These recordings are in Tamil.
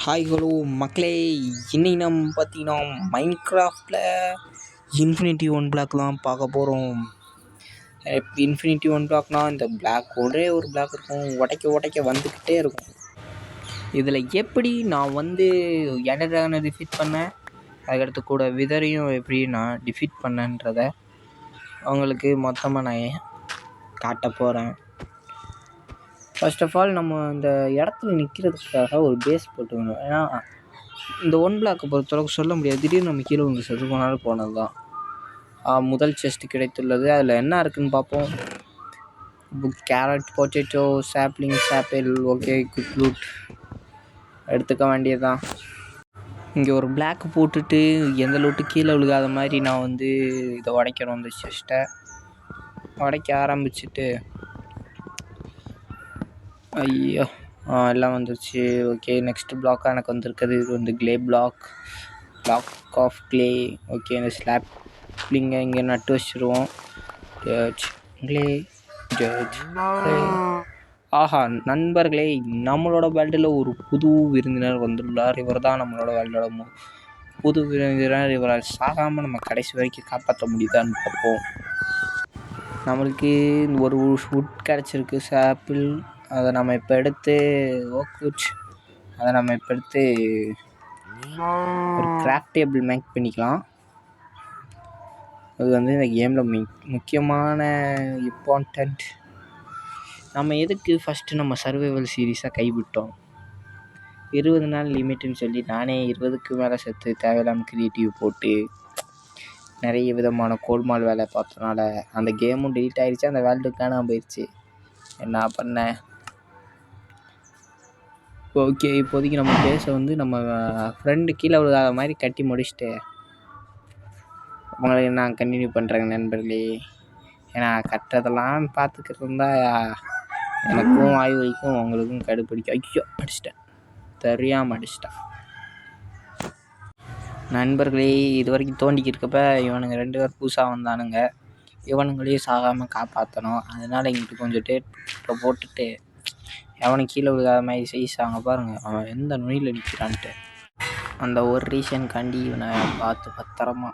ஹாய் ஹலோ மக்களே, இன்னைக்கு நம்ம பார்த்தீங்கன்னா மைன்கிராஃப்டில் இன்ஃபினிட்டி ஒன் பிளாக் தான் பார்க்க போகிறோம். இன்ஃபினிட்டி ஒன் பிளாக்னால் இந்த பிளாக் ஒரே ஒரு பிளாக் இருக்கும், உடைக்க உடைக்க வந்துக்கிட்டே இருக்கும். இதில் எப்படி நான் எண்டர் ட்ராகனை டிஃபீட் பண்ணேன், அதுக்கடுத்து கூட விதரையும் எப்படி நான் டிஃபீட் பண்ணேன்றதை அவங்களுக்கு மொத்தமாக நான் காட்ட போகிறேன். ஃபர்ஸ்ட் ஆஃப் ஆல் நம்ம இந்த இடத்துல நிற்கிறதுக்காக ஒரு பேஸ் போட்டுக்கணும். ஏன்னா இந்த ஒன் பிளாக்கை பொறுத்தளவுக்கு சொல்ல முடியாது, திடீர்னு நம்ம கீழே வந்து செத்து போனாலும் போனது தான். முதல் செஸ்ட் கிடைத்துள்ளது. அதில் என்ன இருக்குதுன்னு பார்ப்போம். கேரட், பொட்டேட்டோ, சாப்ளிங், சாப்பிள். ஓகே, குட் லூட் எடுத்துக்க வேண்டியது தான். இங்கே ஒரு பிளாக் போட்டுட்டு எந்த லூட்டு கீழே விழுகாத மாதிரி நான் இதை உடைக்கணும். இந்த செஸ்ட்டை உடைக்க ஆரம்பிச்சுட்டு ஐயோ எல்லாம் வந்துருச்சு. ஓகே, நெக்ஸ்ட் பிளாக்காக எனக்கு வந்திருக்குது. இது clay block of clay. Okay, இந்த ஸ்லாப்லிங்கை இங்கே நட்டு வச்சுருவோம். கிளே ஆஹா நண்பர்களே, நம்மளோட வேர்ல்டில் ஒரு புது விருந்தினர் வந்துள்ளார். இவர் தான் நம்மளோட வேர்ல்டோட புது விருந்தினர். இவரை சாகாமல் நம்ம கடைசி வரைக்கும் காப்பாற்ற முடியுதான்னு பார்ப்போம். நம்மளுக்கு ஒரு வுட் கிடச்சிருக்கு, சாப்பிள். அதை நம்ம இப்போ எடுத்து ஒரு கிராஃப்ட் டேபிள் மேக் பண்ணிக்கலாம். அது இந்த கேமில் முக்கியமான இம்பார்ட்டண்ட். நம்ம எதுக்கு ஃபஸ்ட்டு நம்ம சர்வைவல் சீரீஸாக கைவிட்டோம். 20 நாள் லிமிட்டுன்னு சொல்லி நானே 20க்கு மேலே செத்து தேவையில்லாமல் க்ரியேட்டிவ் போட்டு நிறைய விதமான கோல்மால் வேலை பார்த்தனால அந்த கேமும் டெலீட் ஆகிடுச்சு, அந்த வேர்ல்டுக்கான போயிடுச்சு. என்ன பண்ண. ஓகே, இப்போதைக்கு நம்ம பேச நம்ம ஃப்ரெண்டு கீழே விழுகாத மாதிரி கட்டி முடிச்சுட்டு உங்களை நான் கண்டினியூ பண்ணுறேங்க நண்பர்களே. ஏன்னா கட்டுறதெல்லாம் பார்த்துக்கிட்டு இருந்தால் எனக்கும் வாய் வலிக்கும், உங்களுக்கும் கடுப்பிடிக்கும். ஐயோ அடிச்சிட்டேன், தெரியாமல் அடிச்சிட்டேன். நண்பர்களே, இது வரைக்கும் தோண்டிக்கிட்டு இருக்கப்ப இவனுங்க 2 பேர் புதுசாக வந்தானுங்க. இவனுங்களையும் சாகாமல் காப்பாற்றணும். அதனால் இங்கிட்டு கொஞ்சம் டேட் போட்டுட்டு எவனும் கீழே விழுகாத மாதிரி செய்சாங்க பாருங்கள். அவன் எந்த நுனியில் நிற்கிறான்ட்டு அந்த ஒரு ரீசன்காண்டி இவனை பார்த்து பத்திரமா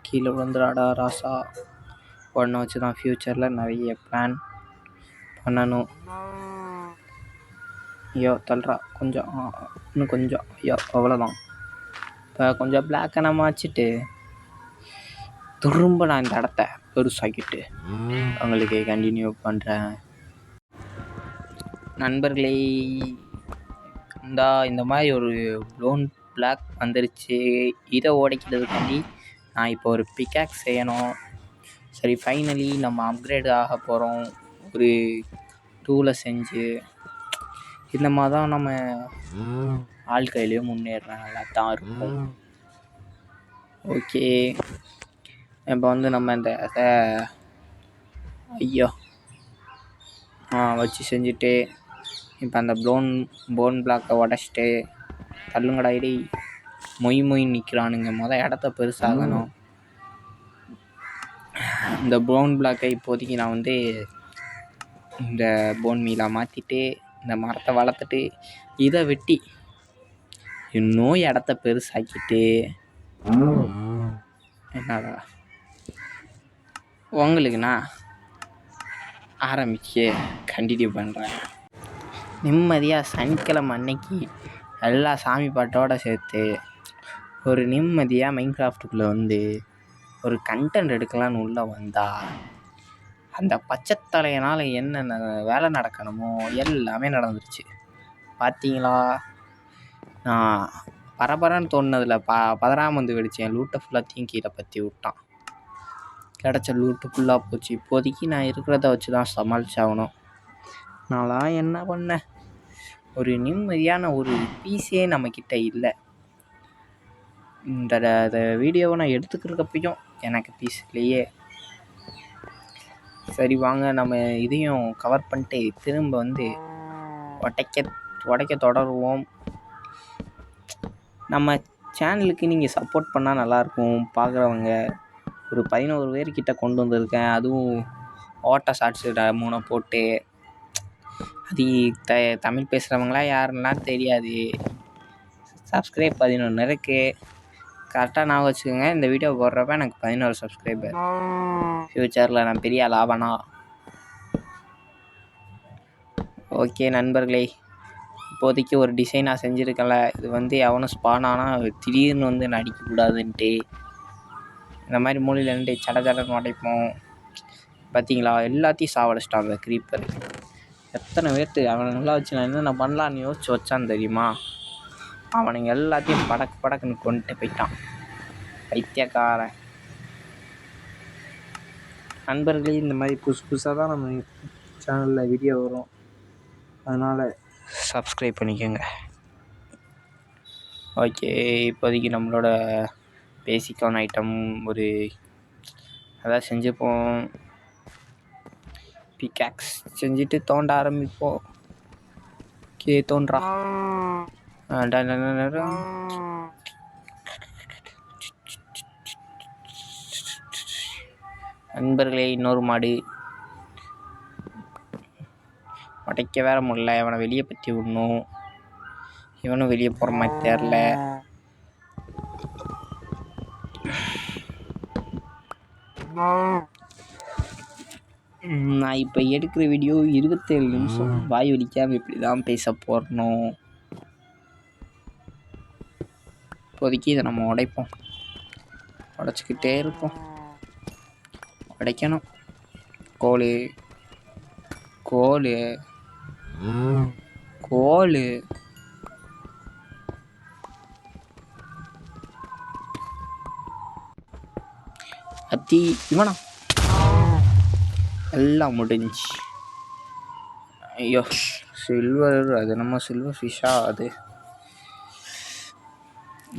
கீழே விழுந்துடாடா ராசா. ஒன்றை வச்சு தான் ஃப்யூச்சரில் நிறைய பிளான் பண்ணணும். ஐயோ தள்ளுறா கொஞ்சம், இன்னும் கொஞ்சம். ஐயோ அவ்வளோதான். இப்போ கொஞ்சம் பிளாக்கை நம்ம வச்சுட்டு திரும்ப நான் இந்த இடத்த பெருசாக்கிட்டு அவங்களுக்கு கண்டினியூ பண்ணுறேன். நண்பர்களே, இந்த மாதிரி ஒரு லோன் பிளாக் வந்துருச்சு. இதை உடைக்கிறதுக்காண்டி நான் இப்போ ஒரு பிக்காக்ஸ் செய்யணும். சரி, ஃபைனலி நம்ம அப்கிரேட் ஆக போகிறோம். ஒரு டூலை செஞ்சு இந்த மாதிரி தான் நம்ம ஆள்கையிலையும் முன்னேற நல்லா தான் இருக்கும். ஓகே, இப்போ நம்ம இந்த ஐயோ வச்சு செஞ்சுட்டு இப்போ அந்த போன் பிளாக்கை உடச்சிட்டு தள்ளுங்கடா இடி மொய் நிற்கிறானுங்க. இடத்த பெருசாகணும். இந்த போன் பிளாக்கை இப்போதைக்கு நான் இந்த போன் மீலாக மாற்றிட்டு இந்த மரத்தை வளர்த்துட்டு இதை வெட்டி இன்னும் இடத்த பெருசாக்கிட்டு என்னடா உங்களுக்கு நான் ஆரம்பிச்சு கண்டினியூ பண்ணுறேன். நிம்மதியாக சனிக்கிழமை அன்னைக்கு எல்லா சாமி பாட்டோடு சேர்த்து ஒரு நிம்மதியாக மைன்கிராஃப்டுக்குள்ளே ஒரு கண்டென்ட் எடுக்கலான்னு உள்ளே வந்தால் அந்த பச்சைத்தலையனால் என்னென்ன வேலை நடக்கணுமோ எல்லாமே நடந்துருச்சு. பார்த்தீங்களா, நான் பரபரன்னு தோணுனதில் பதறாமல் வெடித்தேன். லூட்டை ஃபுல்லாத்தையும் கீழே பற்றி விட்டான். கிடச்ச லூட்டு ஃபுல்லாக போச்சு. இப்போதைக்கு நான் இருக்கிறத வச்சு தான் சமாளிச்சாகணும். நான்லாம் என்ன பண்ணேன், ஒரு நிம்மதியான ஒரு பீஸே நம்மக்கிட்ட இல்லை. இந்த வீடியோவை நான் எடுத்துக்கிறப்பையும் எனக்கு பீஸ் இல்லையே. சரி வாங்க, நம்ம இதையும் கவர் பண்ணிட்டு திரும்ப உடைக்க தொடருவோம். நம்ம சேனலுக்கு நீங்கள் சப்போர்ட் பண்ணால் நல்லாயிருக்கும். பார்க்குறவங்க ஒரு 11 பேர்கிட்ட கொண்டு வந்திருக்கேன். அதுவும் ஓட்ட ஷார்ட்ஸு 3 போட்டு. அது தமிழ் பேசுகிறவங்களாம் யாருன்னா தெரியாது. சப்ஸ்கிரைப் 11 இருக்குது. கரெக்டாக நான் வச்சுக்கோங்க. இந்த வீடியோ போடுறப்ப எனக்கு 11 சப்ஸ்கிரைபர். ஃப்யூச்சரில் நான் பெரிய லாபனா. ஓகே நண்பர்களே, இப்போதைக்கு ஒரு டிசைன் நான் செஞ்சுருக்கல. இது வந்து எவனும் ஸ்பான் ஆனால் திடீர்னு வந்து நடிக்கக்கூடாதுன்ட்டு இந்த மாதிரி மூலையில் நின்று சடன்னு உடைப்போம். பார்த்தீங்களா, எல்லாத்தையும் சாவடிச்சிட்டான் அந்த க்ரீப்பர். எத்தனை பேர்த்து அவனை நல்லா வச்சு நான் என்னென்ன பண்ணலான்னு யோசிச்சு வச்சான்னு தெரியுமா? அவனுங்க எல்லாத்தையும் படக்குன்னு கொண்டுட்டு போயிட்டான் பைத்தியக்காரன். நண்பர்களே, இந்த மாதிரி புதுசாக தான் நம்ம சேனலில் வீடியோ வரும். அதனால் சப்ஸ்கிரைப் பண்ணிக்கோங்க. ஓகே, இப்போதைக்கு நம்மளோட பேசிக்கான ஐட்டம் ஒரு அதான் செஞ்சுப்போம். பிகாக்ஸ் செஞ்சுட்டு தோண்ட ஆரம்பிப்போம். ஓகே, தோன்றா. நண்பர்களே, இன்னொரு மாடு உடைக்க வேற முடியல. இவனை வெளியே பற்றி விடணும். இவனும் வெளியே போகிற மாதிரி தெரில. நான் இப்போ எடுக்கிற வீடியோ 27 நிமிஷம். வாய் வலிக்காமல் இப்படி தான் பேச போடணும். இப்போதைக்கு இதை நம்ம உடைப்போம். உடைச்சிக்கிட்டே இருப்போம். உடைக்கணும். கோலு அத்தி இவனா எல்லாம் முடிஞ்சு. ஐயோ, சில்வர், அது நம்ம சில்வர் ஃபிஷ்ஷா? அது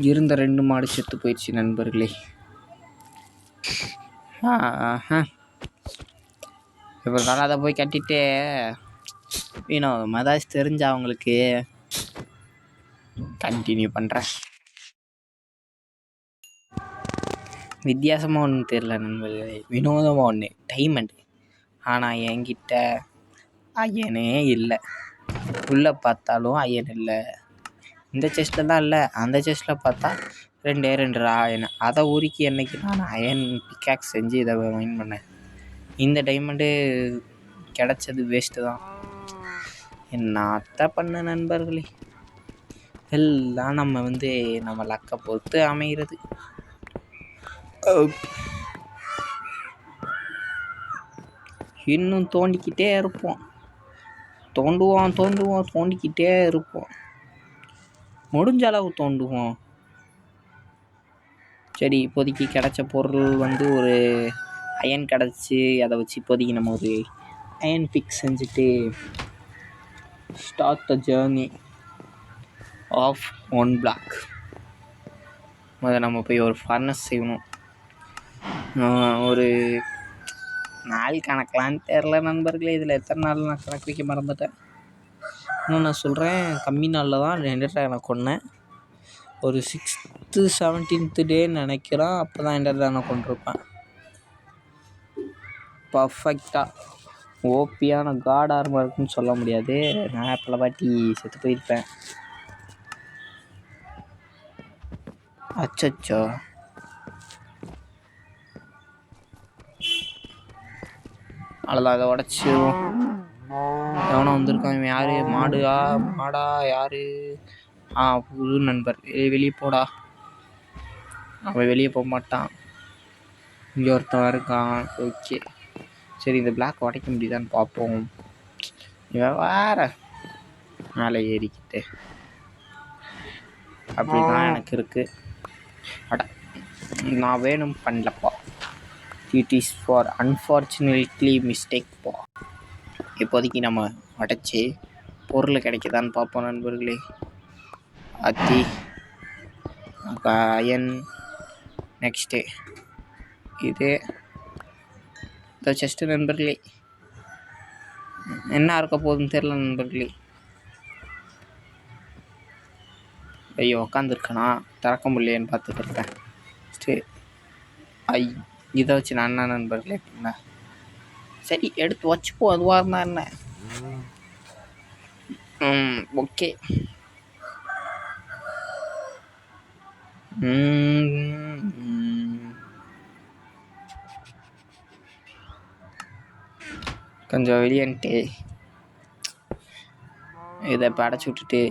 இருந்த 2 மாடு செத்து போயிடுச்சு நண்பர்களே. இப்போ நான் அதை போய் கட்டிட்டு மதாஸ் தெரிஞ்ச அவங்களுக்கு கண்டினியூ பண்ணுறேன். வித்தியாசமாக ஒன்றும் தெரில நண்பர்களே, வினோதமாக ஒன்று டைமண்ட். ஆனால் என்கிட்ட அயனே இல்லை. உள்ளே பார்த்தாலும் அயன் இல்லை. இந்த செஸ்ட்டில் தான் இல்லை, அந்த செஸ்ட்டில் பார்த்தா 2 அயன். அதை உருக்கி என்னைக்கு நான் அயன் பிக்காக்ஸ் செஞ்சு இதை மைன் பண்ணேன். இந்த டைமண்டு கிடச்சது வேஸ்ட்டு தான். என்னத்த பண்ண நண்பர்களே, எல்லாம் நம்ம லக்கை பொறுத்து அமைகிறது. இன்னும் தோண்டிக்கிட்டே இருப்போம். தோண்டிக்கிட்டே இருப்போம். முடிஞ்ச அளவு தோண்டுவோம். சரி, இப்போதைக்கு கிடச்ச பொருள் ஒரு அயன் கிடச்சி. அதை வச்சு இப்போதைக்கு நம்ம ஒரு அயன் பிக் செஞ்சுட்டு start the journey of 1 block. முதல்ல நம்ம போய் ஒரு ஃபர்னஸ் செய்யணும். ஒரு நாள் கணக்கலான்னு தெரில நண்பர்களே. இதில் எத்தனை நாள் நான் கணக்கு வைக்க மறந்துட்டேன். இன்னும் நான் சொல்கிறேன், கம்மி நாளில் தான் 2 ட்ராகனை கொன்னேன். ஒரு 6th 17th டேன்னு நினைக்கிறேன். அப்போ தான் எண்டர் ட்ராகனை கொண்டிருப்பேன். பர்ஃபெக்டாக ஓபியான காட் ஆர்மர் இருக்குன்னு சொல்ல முடியாது. நான் பல வாட்டி செத்து போயிருப்பேன். அச்சோ, அவ்வளோதான். அதை உடச்சிடுவோம். எவனோ வந்திருக்கான். இவன் யார்? மாடா யார்? புது நண்பர். வெளியே போடா. அவன் வெளியே போக மாட்டான். இங்கே ஒருத்தன் இருக்கான். ஓகே, சரி, இந்த பிளாக் உடைக்க முடியுதான்னு பார்ப்போம். இவன் வேற மேலே ஏறிக்கிட்டு அப்படி தான் எனக்கு இருக்குது. நான் வேணும் பண்ணலப்பா. இட் இஸ் ஃபார் அன்ஃபார்ச்சுனேட்லி மிஸ்டேக்ப்பா. இப்போதைக்கு நம்ம உடச்சி பொருள் கிடைக்குதான்னு பார்ப்போம் நண்பர்களே. அத்தி அயன் நெக்ஸ்ட்டு இது செஸ்ட்டு நண்பர்களே. என்ன இருக்க போகுதுன்னு தெரில நண்பர்களே. ஐயோ, உக்காந்துருக்கேனா? திறக்க முடியலையேன்னு பார்த்துக்கிட்டேன். இதை வச்சு நான் என்ன நண்பர்களே என்ன? சரி, எடுத்து வச்சுப்போம். அதுவாக இருந்தால் என்ன? ஓகே, கொஞ்சம் வெளியன்ட்டு இதை படைச்சி விட்டுட்டு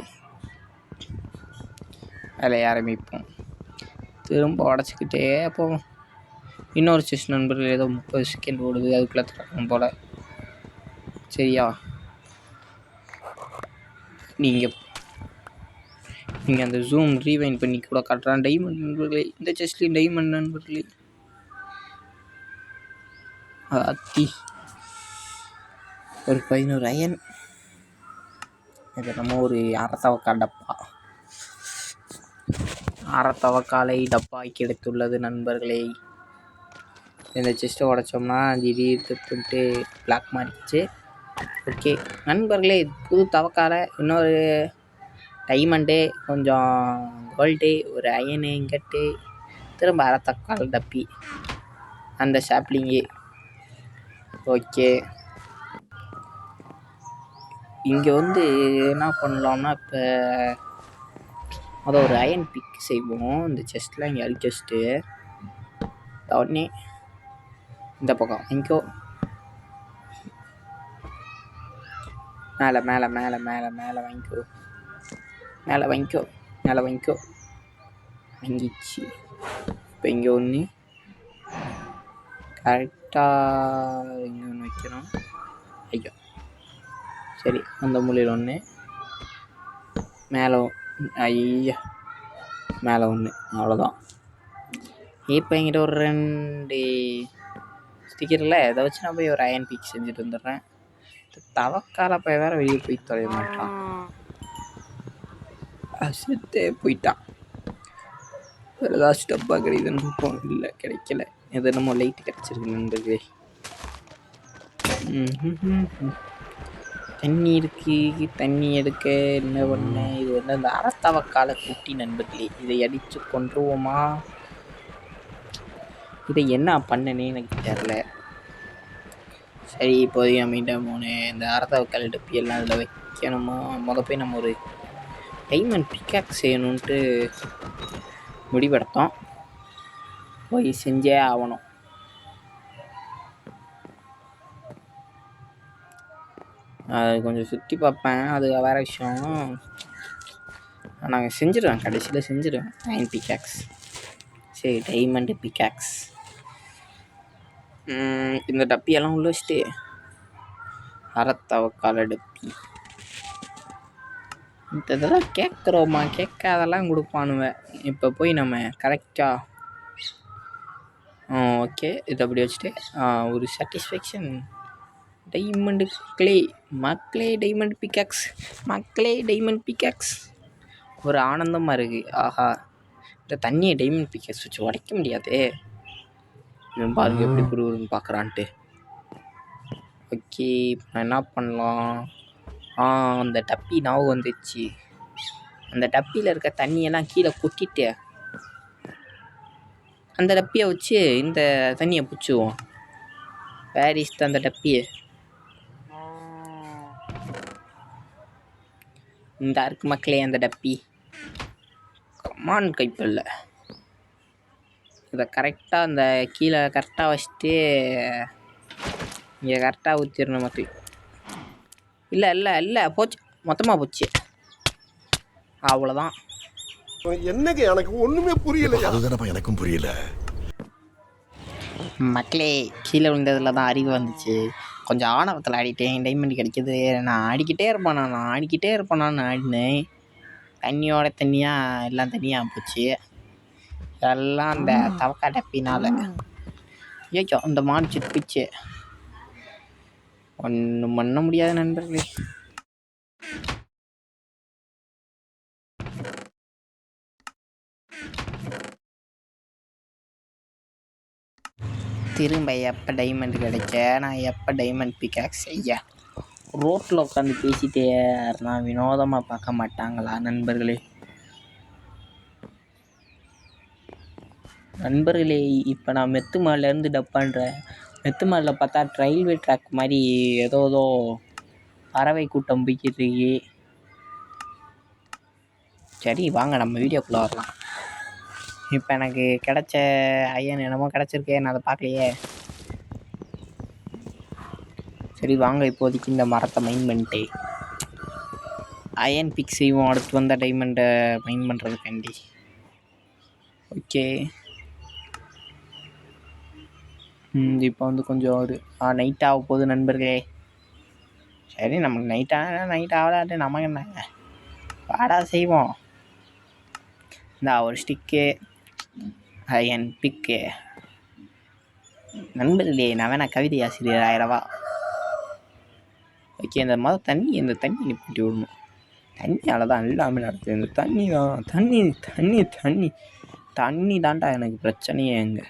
வேலையை ஆரம்பிப்போம். திரும்ப உடச்சிக்கிட்டே போவோம். இன்னொரு செஸ் நண்பர்கள் ஏதோ 30 செகண்ட் ஓடுது, அதுக்குள்ளே திறக்கணும் போல். சரியா, நீங்கள் அந்த ஜூம் ரீவைண்ட் பண்ணி கூட காட்டுறான். டைமண்ட் நண்பர்களே, இந்த செஸ்லேயும் டைமண்ட் நண்பர்களே. அத்தி ஒரு 11 அயன். இது நம்ம ஒரு அறத்தவக்கால் டப்பா, அறத்தவக்காலை டப்பாய்க்கு எடுத்துள்ளது நண்பர்களே. இந்த செஸ்ட்டை உடைச்சோம்னா திடீர்னு பிளாக் மாறிடுச்சு. ஓகே நண்பர்களே, புது தவக்காலை, இன்னொரு டைமண்டு, கொஞ்சம் கோல்டு, ஒரு அயனு இங்கட்டு, திரும்ப அறத்தக்கால் டப்பி, அந்த ஷாப்லிங்கு. ஓகே, இங்கே என்ன பண்ணலாம்னா, இப்போ அதை ஒரு அயன் பிக் செய்வோம். இந்த செஸ்ட்டில் இங்கே அடிக்க வச்சுட்டு உடனே இந்த பக்கம் இங்கோ மேலே மேலே மேலே மேலே மேலே வாங்கிக்கோ, மேலே வாங்கிக்கோ, மேலே வாங்கிக்கோ, வாங்கிச்சு. இப்போ இங்கே ஒன்று கரெக்டாக இங்கே ஒன்று வைக்கணும். ஐயோ சரி, அந்த மூலையில் ஒன்று, மேலே ஐயா மேலே ஒன்று, அவ்வளோதான். இப்போ என்கிட்ட ஒரு 2 ஸ்டிக்கரில் இதை வச்சு நான் போய் ஒரு அயன் பிக் செஞ்சுட்டு வந்துடுறேன். தவக்கால போய் வேறு வெளியே போய் தொலைய மாட்டான், செத்தே போயிட்டான். வேறு ஏதாச்சும் டப்பா கிடைக்குதுன்னு பார்ப்போம். இல்லை கிடைக்கல. எது நம்ம லைட்டு கிடச்சிருக்கு நண்பர்களே. தண்ணி இருக்குது, தண்ணி எடுக்க என்ன பண்ண, இது அந்த அறத்தவக்கால குட்டி நண்பர்களே. இதை அடித்து கொன்றுவோமா? இதை என்ன பண்ணனே எனக்கு தெரில. சரி, இப்போதைக்கு மீண்டும் இந்த அறத்தவக்கால டப்பியெல்லாம் அதில் வைக்கணுமா? போய் நம்ம ஒரு டைமண்ட் பிக்காக் செய்யணுன்ட்டு முடிவெடுத்தோம். போய் செஞ்சே ஆகணும். அது கொஞ்சம் சுற்றி பார்ப்பேன், அது வேறு விஷயம். நாங்கள் செஞ்சுருவேன், கடைசியில் செஞ்சுருவேன் அயன் பிக்காக்ஸ். சரி, டைமண்டு பிக்காக்ஸ். இந்த டப்பியெல்லாம் உள்ள வச்சுட்டு அறத்தவக்கால டப்பி இதெல்லாம் கேட்குறோமா? கேட்காதெல்லாம் கொடுப்பானுவேன். இப்போ போய் நம்ம கரெக்டாக ஓகே இதை அப்படி வச்சுட்டு ஒரு சாட்டிஸ்ஃபேக்ஷன். டைமண்டு மக்களே டைமண்ட் பிக்காக்ஸ், மக்களே டைமண்ட் பிக்காக்ஸ். ஒரு ஆனந்தமாக இருக்குது. ஆஹா, இந்த தண்ணியை டைமண்ட் பிக்காக்ஸ் வச்சு உடைக்க முடியாது. இவன் பாருங்க எப்படி புருன்னு பார்க்குறான்ட்டு. ஓகே, நான் என்ன பண்ணலாம்? அந்த டப்பி ஞாபகம் வந்துச்சு. அந்த டப்பியில் இருக்க தண்ணியெல்லாம் கீழே கொட்டிட்டு அந்த டப்பியை வச்சு இந்த தண்ணியை பிடிச்சிவோம். பேரிஸ் அந்த டப்பியை இந்த இருக்கு மக்களே, அந்த டப்பி கமான் கைப்பில்லை. இதை கரெக்டாக அந்த கீழே கரெக்டாக வச்சுட்டு இங்கே கரெக்டாக ஊற்றிடணும். மக்கள் இல்லை இல்லை இல்லை, போச்சு, மொத்தமாக போச்சு. அவ்வளோதான். என்னங்க எனக்கு ஒன்றுமே புரியல. அதுதானப்பா எனக்கும் புரியல. மக்களே, கீழே விழுந்ததில் தான் அறிவு வந்துச்சு. கொஞ்சம் ஆணவத்தில் ஆடிட்டேன். டைமண்ட் கிடைக்கிது. நான் ஆடிக்கிட்டே இருப்பேன். நான் ஆடினேன். தண்ணியோட தண்ணியாக எல்லாம் தண்ணியாக போச்சு. எல்லாம் அந்த தவக்கா டப்பினால். ஐயோ, அந்த மாடு செத்து போச்சு. ஒன்றும் பண்ண முடியாத நண்பர்களே. திரும்ப எப்போ டைமண்ட் கிடைக்க, நான் எப்போ டைமண்ட் பிக்காக்ஸ் செய்ய? ரோட்டில் உட்காந்து பேசிட்டே இருந்தால் வினோதமாக பார்க்க மாட்டாங்களா நண்பர்களே? இப்போ நான் மெத்து மாலேருந்து டப் பண்ணுறேன். மெத்து மாலில் பார்த்தா ரயில்வே ட்ராக் மாதிரி ஏதோ பறவை கூட்டம் போய்கிட்டு இருக்கு. சரி, வாங்க நம்ம வீடியோக்குள்ளே வரலாம். இப்போ எனக்கு கிடச்ச ஐயன் என்னமோ கிடச்சிருக்கே, நான் அதை பார்க்கலையே. சரி வாங்க, இப்போதைக்கு இந்த மரத்தை மைன் பண்ணிட்டு அயன் பிக் செய்வோம். அடுத்து வந்த டைமண்டை மைன் பண்ணுறதுக்காண்டி. ஓகே, இப்போ வந்து கொஞ்சம் ஒரு நைட் ஆக போகுது நண்பர்களே. சரி, நமக்கு நைட் ஆகலாட்டு நமக்கு என்ன, வாடா செய்வோம். இந்த ஒரு ஸ்டிக்கு அயன் பிக்கு. நண்பர்களே, நான் வேணா கவிதை ஆசிரியர் ஆயிரவா. ஓகே, இந்த தண்ணி நிப்பாட்டி விடணும். தண்ணியால் தான் எல்லாமே நடக்குது. இந்த தண்ணி தான் தண்ணி தான்டா எனக்கு பிரச்சனையே எங்க.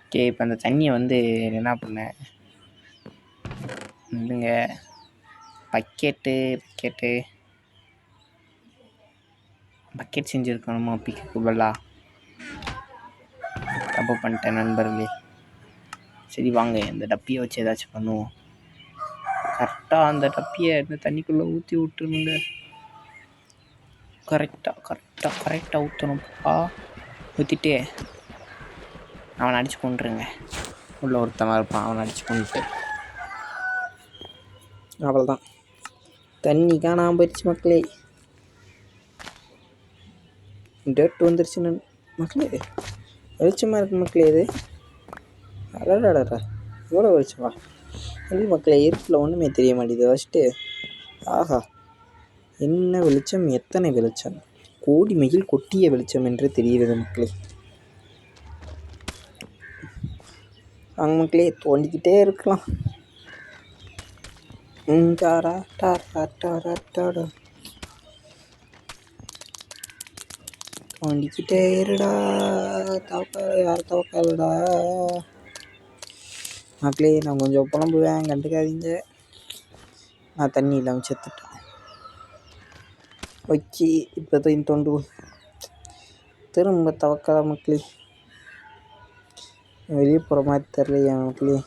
ஓகே, இப்போ அந்த தண்ணியை வந்து என்ன பண்ணேன் இல்லைங்க, பக்கெட் செஞ்சுருக்கணுமா பிக்கு பல்லா. தப்பு பண்ணிட்டேன் நண்பர்களே. சரி வாங்க, இந்த டப்பியை வச்சு ஏதாச்சும் பண்ணுவோம். கரெக்டாக அந்த டப்பியை இந்த தண்ணிக்குள்ளே ஊற்றி விட்டுருணுங்க. கரெக்டாக ஊற்றணும்ப்பா. ஊற்றிட்டு அவனை அடித்து கொண்டுருங்க. உள்ள ஒருத்தவன் இருப்பான், அவனை அடித்து கொண்டுட்டு அவ்வளோதான். தண்ணி காணாமல் போயிடுச்சு மக்களே. டேட் வந்துருச்சு மக்களே. வெளிச்சமாக இருக்கு மக்களே. இது அடடா இவ்வளோ வெளிச்சமா இல்லை மக்களே. இருட்டில் ஒன்றுமே தெரிய மாட்டேது. ஃபஸ்ட்டு ஆஹா, என்ன வெளிச்சம், எத்தனை வெளிச்சம், கோடி மயில் கொட்டிய வெளிச்சம் என்று தெரிகிறது மக்களே. வாங்க மக்களே, தோண்டிக்கிட்டே இருக்கலாம். தோண்டிக்கிட்டே இருடா, யார் தவக்காலடா மக்களே. நான் கொஞ்சம் புலம்புவேன், கண்டுக்காதீங்க. நான் தண்ணி இல்லாமல் செத்துட்டேன். ஓகே, இப்போ தான் தோண்டுவோம். திரும்ப தவக்காத மக்களே. வெளியே போகிற மாதிரி தெரிலையா மக்களே.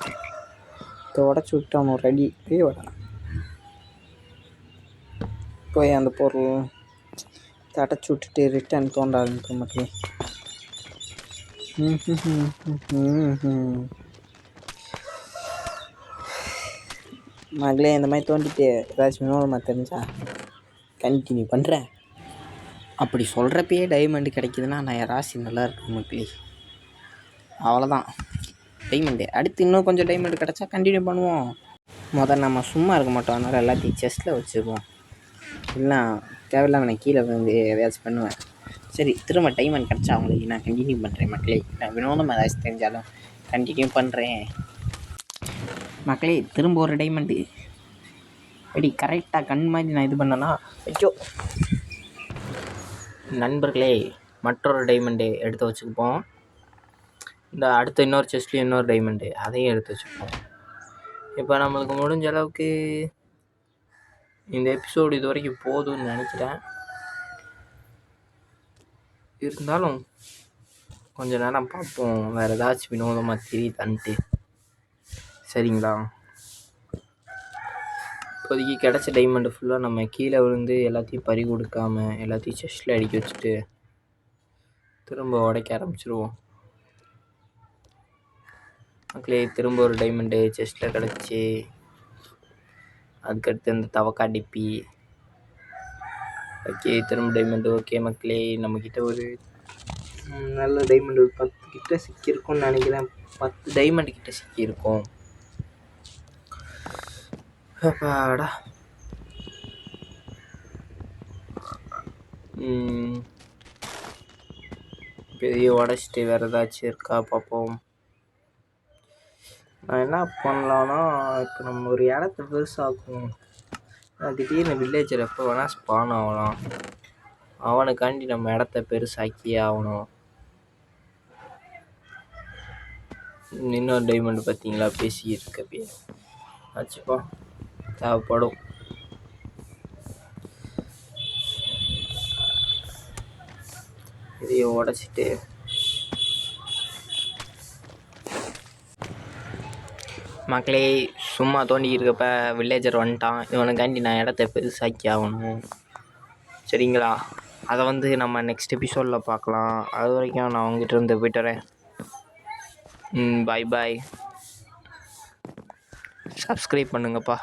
இதை உடச்சி விட்டு அவன் ரெடி வடா போய் அந்த பொருள் அடைச்சி விட்டுட்டு ரிட்டர்ன் தோண்ட ஆரம்பிக்கும் மக்களே. மகளே, இந்த மாதிரி தோண்டிட்டு ஏதாச்சும் வினோதமாக தெரிஞ்சா கண்டினியூ பண்ணுறேன். அப்படி சொல்கிறப்பயே டைமண்டு கிடைக்குதுன்னா நான் என் ராசி நல்லா இருக்கும் மக்களே. அவ்வளோதான், டைமண்டு. அடுத்து இன்னும் கொஞ்சம் டைமண்டு கிடச்சா கண்டினியூ பண்ணுவோம். முதல்ல நம்ம சும்மா இருக்க மாட்டோம், அதனால் எல்லாத்தையும் செஸ்ட்டில் வச்சுருவோம். இல்லைனா தேவையில்லாமல் நான் கீழே வந்து எதையாச்சும் பண்ணுவேன். சரி, திரும்ப டைமண்ட் கிடச்சா அவங்களுக்கு நான் கண்டினியூ பண்ணுறேன் மக்களே. நான் வினோதமாக ஏதாச்சும் தெரிஞ்சாலும் கண்டினியூ பண்ணுறேன் மக்களே. திரும்ப ஒரு டைமண்டு எப்படி கரெக்டாக கண் மாதிரி நான் இது பண்ணேன்னா ஐயோ. நண்பர்களே, மற்றொரு டைமண்டு எடுத்து வச்சுக்குப்போம். இந்த அடுத்த இன்னொரு செஸ்ட்லேயும் இன்னொரு டைமண்டு, அதையும் எடுத்து வச்சுப்போம். இப்போ நம்மளுக்கு முடிஞ்ச அளவுக்கு இந்த எபிசோடு இது வரைக்கும் போதும்னு நினைக்கிறேன். இருந்தாலும் கொஞ்ச நேரம் பார்ப்போம், வேறு ஏதாச்சும் வினோதமாக தெரியுதான்ட்டு. சரிங்களா? இப்போதைக்கு கிடச்ச டைமண்டு ஃபுல்லாக நம்ம கீழே விழுந்து எல்லாத்தையும் பறி கொடுக்காமல் எல்லாத்தையும் செஸ்ட்டில் அடிக்க வச்சுட்டு திரும்ப உடைக்க ஆரம்பிச்சிருவோம் மக்களே. திரும்ப ஒரு டைமண்டு செஸ்ட்டில் கிடச்சி, அதுக்கடுத்து இந்த தவக்கா டிப்பி. ஓகே, திரும்ப டைமண்டு. ஓகே மக்களே, நம்மக்கிட்ட ஒரு நல்ல டைமண்டு ஒரு 10 கிட்ட சிக்கியிருக்கோம்னு நினைக்கிறேன். 10 டைமண்டு கிட்ட சிக்கியிருக்கோம். அப்பாடா. பெரிய உடச்சிட்டு வேறு ஏதாச்சும் இருக்கா பார்ப்போம். நான் என்ன பண்ணலான்னா, இப்போ நம்ம ஒரு இடத்த பெருசாக்கும். திடீர்னு வில்லேஜர் எப்போ வேணால் ஸ்பான் ஆகலாம். அவனுக்காண்டி நம்ம இடத்த பெருசாக்கியே ஆகணும். இன்னொரு டைமண்டு பார்த்தீங்களா, பேசியிருக்கப்பே ஆச்சுப்பா, தேவைப்படும். இதையை உடச்சிட்டு மக்களே, சும்மா தோண்டிக்கிட்டு இருக்கப்ப வில்லேஜர் வந்துட்டான். இவனுக்காண்டி நான் இடத்த பெருசாக்கி ஆகணும். சரிங்களா? அதை வந்து நம்ம நெக்ஸ்ட் எபிசோடில் பார்க்கலாம். அது வரைக்கும் நான் உங்ககிட்ட இருந்து போய்ட்டு வரேன். பாய் பாய். சப்ஸ்கிரைப் பண்ணுங்கப்பா.